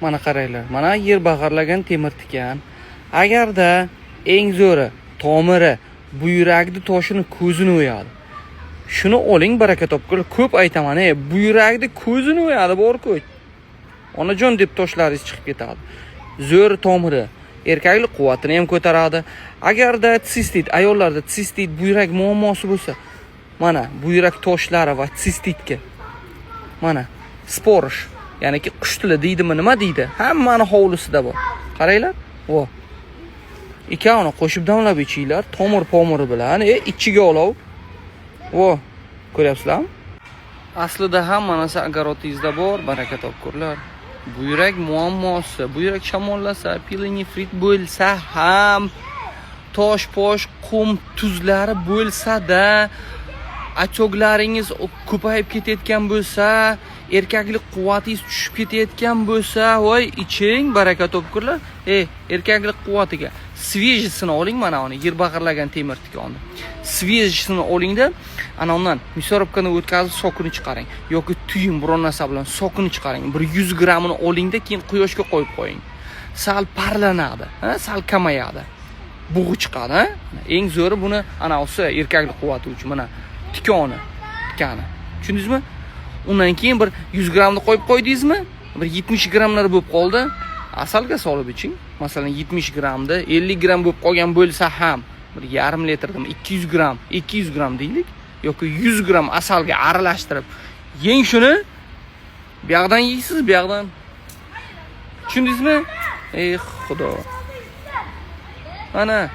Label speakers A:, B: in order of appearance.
A: Mana qaranglar. Mana yer bag'arlagan temir tikan. Agarda eng zo'ri tomiri buyrakni toshini ko'zini o'yadi. Shuni oling baraka topinglar. Ko'p aytaman, buyrakni ko'zini o'yadi bor-ku. Onajon deb toshlaringiz chiqib ketadi. Zo'r tomiri erkaklik quvvatini ham ko'taradi. Agarda sistit, ayollarda sistit buyrak muammosi bo'lsa, mana buyrak toshlari va sistitga mana sporish, ya'ni qush tili deydimi, nima deydi? Hammani hovlisida bor. Qaranglar. Vo. Ikkovini qo'shib damlab ichinglar, tomir-pomiri bilan, ichiga olov. Vo. Ko'ryapsizlarmi? Aslida hamma narsa agarotingizda bor, baraka topkurlar. Buyrak muammosi, buyrak shamollasa, pielonefrit bo'lsa ham, tosh-posh, qum tuzlari bo'lsa-da, achoklaringiz ko'payib ketayotgan bo'lsa, erkaklik quvvatingiz tushib ketayotgan bo'lsa, voy iching, baraka topkurlar. Erkaklik quvvatiga svejisini oling, mana uni yer bag'irlagan temir tikonni. Svejisini olingda, ana undan misorobkani o'tkazib sokini chiqaring yoki tuying biron narsa bilan sokini chiqaring. 100 grammini olingda, keyin quyoshga qo'yib qo'ying. Sal parlanadi, sal kamayadi. Bug'i chiqadi, Eng zo'ri buni ana o'sha erkaklik quvvati uchun mana tikani. Tushundingizmi? Undan keyin bir 100 grammni qo'yib qo'ydingizmi? Bir 70 grammlar bo'lib qoldi. Asalga solib iching. Masalan 70 grammda 50 gramm bo'lib qolgan bo'lsa ham bir yarim litrdan 200 gram deylik yoki 100 gram asalga aralashtirib yeng shuni. Bu yoqdan yeysiz, bu yoqdan. Tushundingizmi? Xudo. Mana